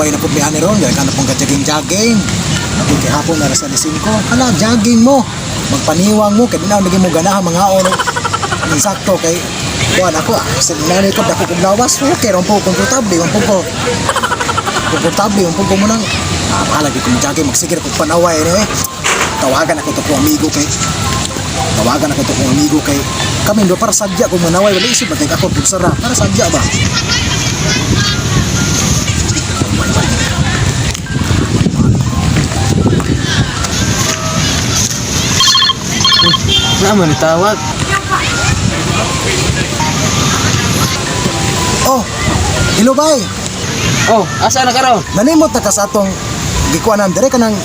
Buhay na po biyan ron, gaya ka na pong ka-jogging-jogging. Ako hapon na alas 5. Hala, jogging mo. Magpaniwang mo, kaya na naging mo ganahan mga oras. Insakto kay buwan ako, sa nanay ko, dako kong lawas. Okay, ron po, komportable, ko mo nang mahalagi kong jogging, magsigir kong panaway. Anyway, tawagan ako to kong amigo kay kami do para sadya kung manaway wala isip bakit ako pugsara para sadya ba naman tawag. oh hello bay Oh, asa na karon? nanimot na ka sa atong gikuanan dire kanang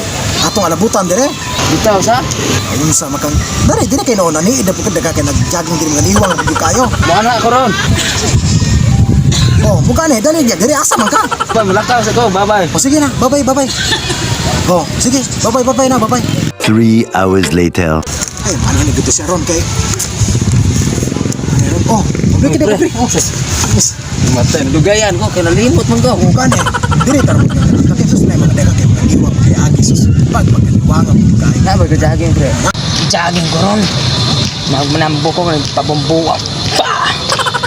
atong alabutan dire Bitaw sa? ayun sa makang dari dire kay noon ni ida pud daga kay nagjogging dire nganiwang pud kayo Mo ana ko ron. oh bukan eh dali dire asa man ka Pa malakaw sa ko, bye-bye. oh sige na bye bye oh sige bye na bye 3 hours later. ay mana ni gito siya ron kay ano ron oh balik kita balik oh sus Matay dugayan ko kay nalimot man ko. bukan eh dire tar tapi sus na mga daga kay nganiwang kay agi sus pagkaliwang ang kay Na ba jogging pre? Jogging ko ron. Nagmanambo ko pabombo. Pa!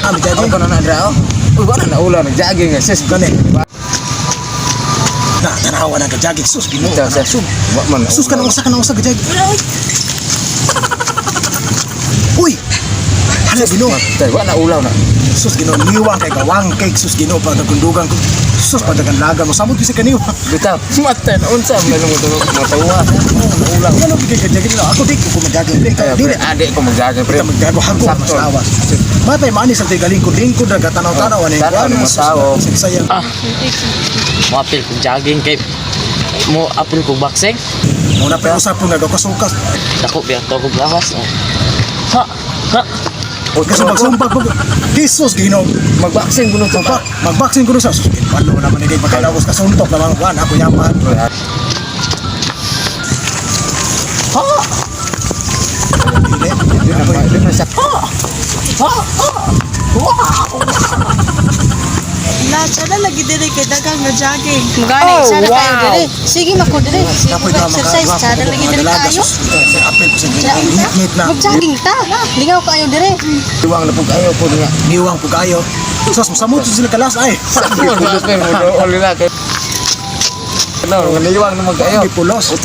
ah Ako jogging na nadrao. Uy, wala na ulan nag-jogging sis. gani na tanawa na ka jogging sus Ginoo Bitaw sa sub. Wa man. sus ka na usa ka jogging uy hala Ginoo Matay, wa na ulaw na. sus Ginoo niwang kay gawang cake sus Ginoo pag nagundugan ko sus padagan laga mo samot bisa kaniwa Bitaw. Matay na unsa man mo matawa. Ulang. ano bigay ka jogging na ako di ko mag-jogging di Kaya dili pre, adik ko mag-jogging pre. kita magdago hako mas Sakto. lawas matay mani sa tigaling ko lingkod na katanaw-tanaw ani Tanaw ni Matao. sayang Ah, mo apil kong jogging kay mo apil kong boxing. muna pa usap po nga kasukas Dako biya to kong lawas. Ha, ha. kasi magsumpag po Jesus Ginoo Mag-boxing kuno to pa. magboxing ko sa sus palo naman ni magkalawos ka suntok lamang wan ako yaman ha dili Di na sa Na, sana lagi diri kay dagang nga jogging. Gani, sana kayo diri. Sige mako diri. Sige Kapoy mo exercise, sana lagi diri kayo. Sir, apel ko sa gitnit na. Mag-jogging ta. Lingaw kayo diri. Iwang na po kayo po nga. Niwang po kayo. Sos, masamot sila kalas ay. Pulos pa mo do oli na kay. Ano, nganiwang na mag-ayo. Ay, pulos.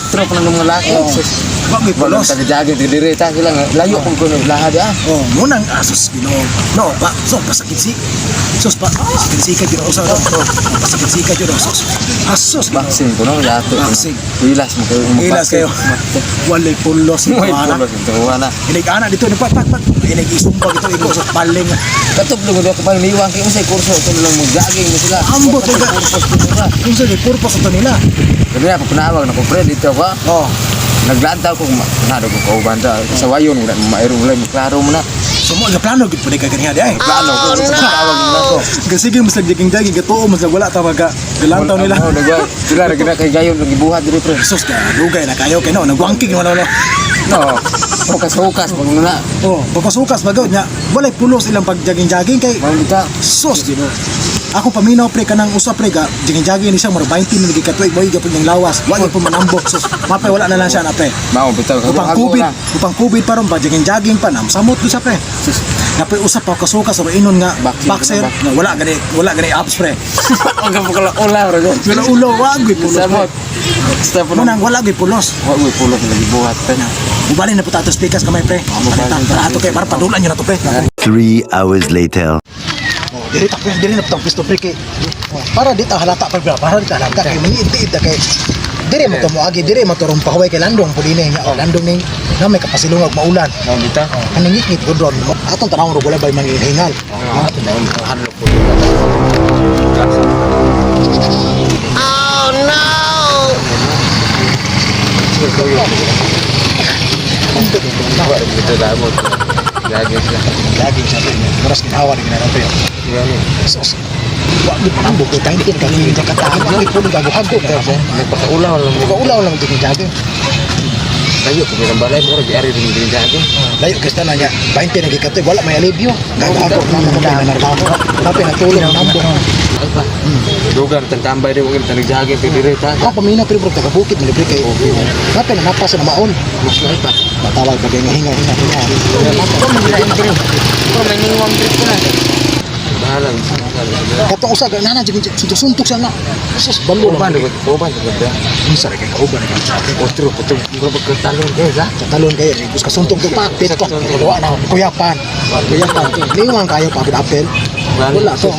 Trop na mga laki. Wag may Walang pulos. taga-jogging diri ta sila nga layo kung kuno lahad ah. Oh, munang asos Ginoo. No, pa, so pasakit si. Sos pa, pasakit si ka Ginoo sa ro. Pasakit si ka Ginoo sos. Asos Ginoo. Boxing kuno lato. Boxing. Ilas mo kayo. Ilas kayo. Walay pulos ni Moy ana. pulos ito wala. Inig-ana dito ni pat. Inig-isumbag ito iko sa paling. Katuplo ko pa niwang kay unsay kurso kuno lang mag-jogging na sila. Ambot Kurso ka. nila. Kung sa purpose ito nila. Kaya na panawag na ko friend dito ba. Oh, Naglantaw ko nado ko kauban ta sa wayon wala mairo wala klaro mo na. so mo nga plano gid pud kay kaniya di ay. Plano ko tawag nila ko. Kasi mas nagdaging-daging gatuo mas wala ta maga galantaw nila. Oh, nagwa. Sila ra kay gayon nagibuhat diri pre. Sus ka lugay na kayo kay no nagwangking wala. No. Hukas pag na. Oh, pagkasukas bagod nya walay pulos ilang pag-jogging-jogging kay Mangita. sus Ginoo. Ako paminaw pre kanang usa pre ka jogging-jogging ni siya mura 20 minutes katuig boy gapon ng lawas. Wa gyud po manambok sus. Mapay wala na lang siya na pre. Mao bitaw Upang COVID pa ron ba jogging pa nam samot ko siya pre. Sus. Napoy usap pa kasukas or inon nga boxer nga wala gani abs pre. Ang kapakala ulah ra go. Wala ulo wag gyud pulos. Sabot. Step na. Munang wala gyud pulos. Wa mo pulos nagibuhat pa na. Ubali na po tato speakers kamay pre. Para ato kay para padulan niyo na to pre. 3 hours later. Oh, diri na putang pisto pre kay. Oh, para dito halata pa para dito halata kay mangiid kay. Diri mo to moagi, diri mo to rumpahaway kay landong pudine nya. Oh, landong ning na may kapasilungag maulan. Mao bitaw. Anong ngit ko drone mo. Atong tanawon ro wala bay mangihingal. Hanlo ko. Oh no. Wa bitaw damot. Jogging sila. Lagi sa to niya. Maras ginawa ni ginano to. Gani. Sos. Wa gyud pa ambok kay tayo kay kay katahan. Wa gyud puno gago hago. Nagpakaulaw lang mo. Ulaw lang gyud jogging. Layo ko ng balay mo di ari din din jago. Layo kasi nanya, 20 na gikatoy, wala may alibyo. Gagako na mo kapay na narbaho. Kapay na tulong ng ambok. Ay pa. Dugan tan tambay di ugin tan jage pidireta. Ako paminaw pero bro taga bukid mo libre kay. Kapay na napasa na maon. Mas ay pa. Matawag bagay nga hinga. Ko maglain dire. Ko maningwang trip ko na. Bahala. Katong usa ga nana jig suntuk sa na. Sus balo Uban naman. di uban di ba. Unsa ra kay kauban nga jacket. Otro putung grabag ka talon guys ha. Talon kayo, gus ka suntok to pak, pit ko. Kuha na, kuyapan. Kuyapan. Lingon kayo pa apel. Wala to.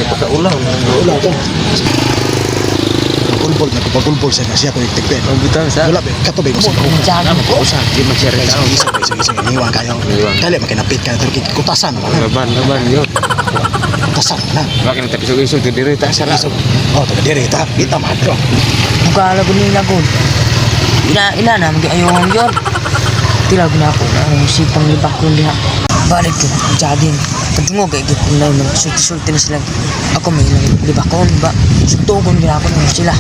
Nagpakaulang. Wala to. Pagulbol na pagulbol sa siya ko tikpet. Ang butang sa. Wala ba katubay mo sa Jagan ko. Usa di magsere isa sa. isa niwan kayo. Niwan. Kali makinapit ka turkit kutasan mo. Laban yun. Kutasan na. Bakit na isog-isog di direta sa Iso. Oh, taga dire ta. Kita madro. Bukala ko nila ko. Ina na magi ayon yon. Tila gina ko ang sipang libak ko liha. Balik ko jadin. Kadungo kay gid kun lang sulti-sulti na sila. Ako may lang libak ko ba. Sutogon gina ko na sila.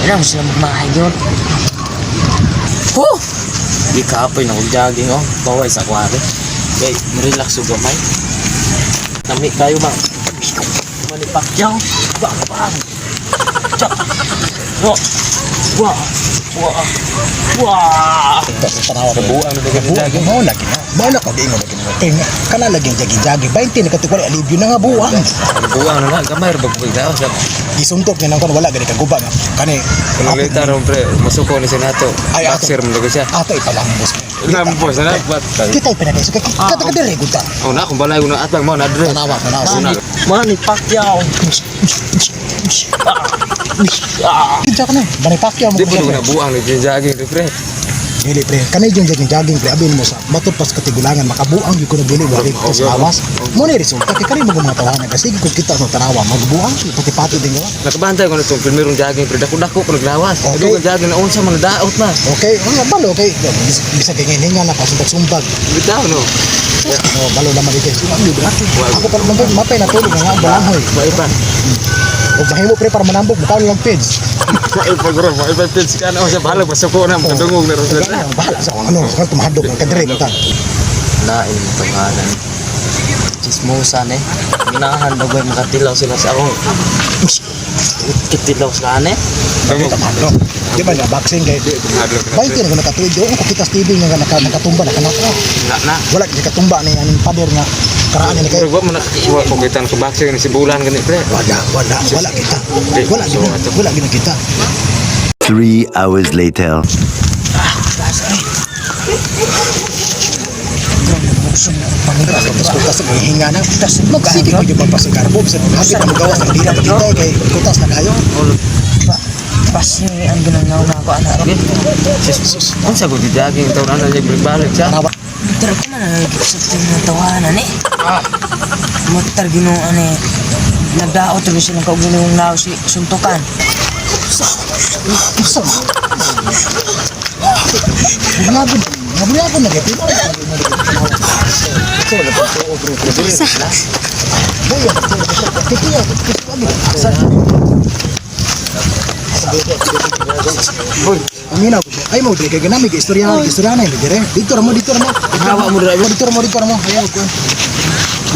Ina mo sila magmahay yon. Oh! Di kapoy na kong jogging oh. Baway sa kwari. Okay, relax o gamay. Nami kayo ba? Manipakyaw. Bang. Chak. Wah. Wah. Wah. Wah. Tanawa ko. Buang na dagang jogging. Mo lagi na. Mo na ko gingon lagi na. Tinga. Kana lagi jagi-jagi 20 na katukoy alibyo na nga buwang. Buang na nga. Gamay rin bagpag daw. Isuntok niya nang kon wala gani kaguba nga. Kani. Kung lita rin pre, masuko ni Senato. Ay, ato. Boxer mo lagi siya. Ato ipalambos. Lambos na nagbat. Kita pinagay so kata ka dire gud ta. Oh na, kung balay ko na atbang mo na dre. Tanawa. Manny Pacquiao. Kinsa ka na. Bani Pacquiao mo. Di po na buang ni jogging pre. Dili pre. Kanay yung jogging pre abin mo sa batot pas katigulangan makabuang gyud ko na dili wala ko sa awas. Mo ni resulta kay kani mo gumatawanan kasi kung kita sa tanawa magbuang pati-pati din gawa. Nakabantay ko na itong primerong jogging pre. Dako-dako ko naglawas. Okay. Ito ka jogging na unsa man daot na. Okay, balo okay. Bisa kay hinga na pasumbag-sumbag. Bitaw no. Oh, balo naman dito. Ako pa naman mapay na tulog nga balangoy. May pa. O mahimo pre para manambog bukaw yung page. May pa guro, may pa pits ka na sa bahala masuko na makadungog na ron. Bahala sa ano, sa tumahadog ng kadire ta. Lain mo pangalan. Chismosan eh. Minahan daw ba makatilaw sila sa akong kitilaw sa ane. Kita mahadog. Di ba na boxing kay Baik na nakatuloy do ko kita TV nga nakatumba na kanaka. Na. Wala di katumba ni aning pader nga karaan ni kay Pero mo nakikiwa ko kita sa boxing ni si Bulan ganit pre. wala kita. Wala gina kita. 3 hours later. Tapos kutas na hinga na. Magsige ko yung magpasang karbo. Bisa hapit ang gawas ng dila kita kay kutas na kayo. Pas ni ang ginangaw na ako anak. Unsa ko di jogging taon ana niya balik siya. Pero ko man nag-isip ng tawanan eh. Mutar ginoon eh. Nagdaot rin silang kauginong na si suntukan. Isa. Ngabulabon na kay Hoy, Aminaw ko. Ay mo dire kay ganami kay istorya na dire. Dito ra mo. hawa mo driver. Dito ra mo. Ayaw ko.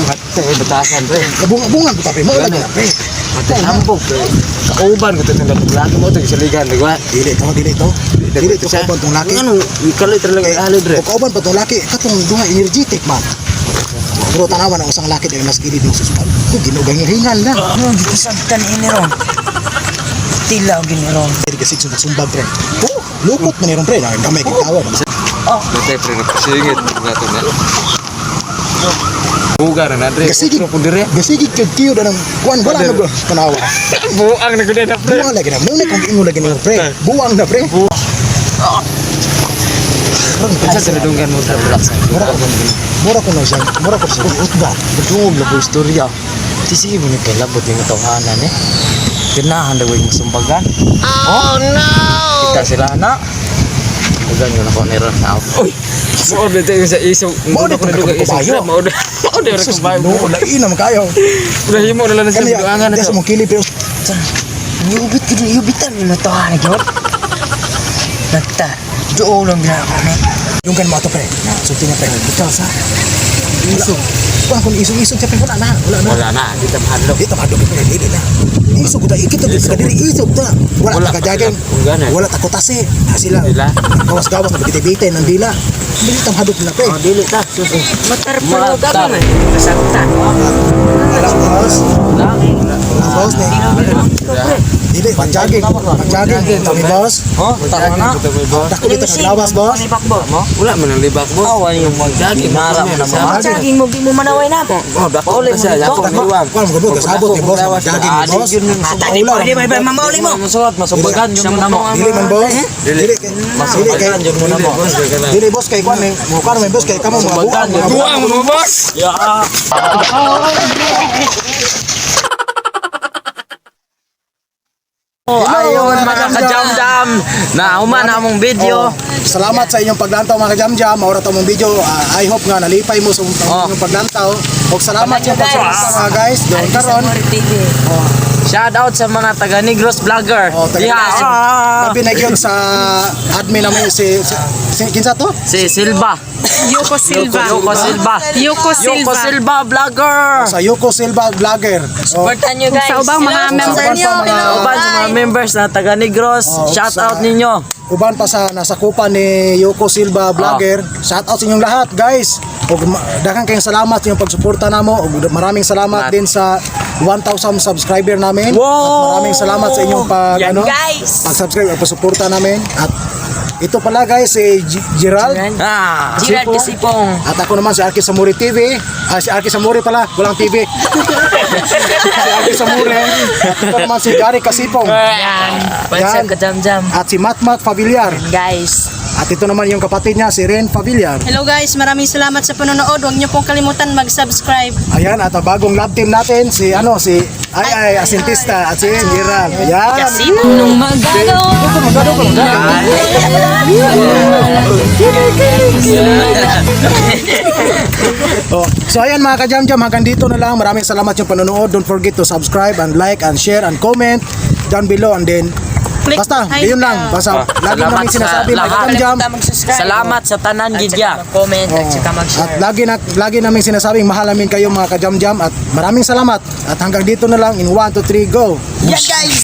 Hate batasan pre. Bunga-bunga ko tape mo lagi na pre. Hate hambog pre. Kauban ko tong laki mo tong saligan di ba? Dili to kauban tong laki. Ano, ikalit talaga ali dre. O kauban pa tong laki katong duha energetic man. Pero tanawan ang usang laki dahil mas gilid yung suspal. Ko ginugang hingal na. Ano di sabtan ini ron. Tila gini ron. Dili kasi sumbag pre. Oh, lukot man ni ron pre. Gamay kay tawag. Dati pre napasingit nato na. Bugar na dre. Gasigi Ko dire. Gasigi kiyo na ng kuan wala na bro. Tanawa. Buang na gud na pre. Buwang lagi na. Muna kung ingo lagi na pre. Buwang na pre. Sa tinadunggan mo sa relax. Mura ko na siya. Mura ko siya. Utba. Betulog na po istorya. Tisi mo ni kay labot yung tawhanan eh. Kinahan daw yung sumbagan. Oh no! Kita sila na. Ugan yun ako ni Ron na ako. Uy! Maod na sa isaw. Maod na ko na duga isaw. Maod na Sus, kumayo. no, lainam kayo. Ulahimo na lang sa biduangan na Desa to. mo kili pero Yubit ko yubitan ni matawa na gyud. Nagta. Diyo lang ginagawa na. Yung kan mo ato pre. Sulti na pre. Ikaw sa. Isog. Kuha kung isog-isog siya pre. Wala na. Wala na, di ta mahadlok. Di tamado pre. Dili na. Isog ta. Ikito ka dili isog ta. Wala Wala ta kajagin. kung gana. Wala ta kutase. Sila. Sila. Gawas-gawas na bitay-bitay ng dila. Dili tamado na pre. Oh, dili ta. Sus. Matarpalo ka Matar. ba? Kasaktan. Wala boss. Wala boss ni. Dili panjaging. Panjaging kami boss. Oh, tara na. Dako dito naglawas boss. Wala man ang libak mo. Awan yung Jogging. Nara mo na mga. Jogging mo, di mo manaway na mo. Oh, dako na siya. Ako niwang. Kuha mo gabog kasabot ni boss. Jogging ni boss. Maula. Mamauli mo. Masuot, masubagan yun mo na mo. Dili man boss. Dili kay. Dili kay. Masubagan yun mo na mo. Dili boss kay kuan ni. Mukha mo boss kay kamo mga buang. Buang mo boss. Ya. Oh, ayun mga kajam-jam. Nauman na among video. Salamat sa inyong paglantaw mga kajam-jam. Maura to mong video. I hope nga nalipay mo sa inyong paglantaw. O salamat sa pagsuporta mga guys. Doon karon. Shout out sa mga taga Negros vlogger. Labi na yun sa admin namin si kinsa to? Si Silva. Yuko Silva. Yuko Silva. Yuko Yuko Silva. Silva vlogger. Sa Yuko Silva vlogger. Supportan nyo guys. Sa ubang mga member Uban niyo. pa mga Uban sa mga members na taga Negros. Shout out ninyo. uban pa sa nasakupan ni Yuko Silva vlogger. Shout out sa inyong lahat guys. Ug daghang kayong salamat sa inyong pagsuporta namo. Ug maraming salamat din sa 1,000 subscriber namin. Wow! At maraming salamat sa inyong Yan guys. pag-subscribe at pagsuporta namin. At ito pala guys si Gerald. Ah. Gerald Kasipong. At ako naman si Arki Samuri TV. Si Arki Samuri pala, walang TV. Si Arki Samuri. At ito naman si Gary Kasipong. Yan. Pansang Yan. kajam-jam. At si Matmat Favillar. Guys. At ito naman yung kapatid niya, si Ren Favillar. Hello guys, maraming salamat sa panonood. Huwag niyo pong kalimutan mag-subscribe. Ayan, at ang bagong love team natin, si Ay Asintista at si Gerald. Ayan. Kasipong nung magagawa. Oh, so ayan mga kajam-jam, hanggang dito na lang. Maraming salamat yung panonood. Don't forget to subscribe and like and share and comment down below, and then Click basta, like yun lang. Basta, lagi salamat namin sa sinasabi mga lahat. kajam-jam. Salamat sa tanan gidya. Comment at saka At mag-share. lagi namin sinasabing mahal namin kayo mga kajam-jam, at maraming salamat. At hanggang dito na lang in 1, 2, 3, go. Yan guys.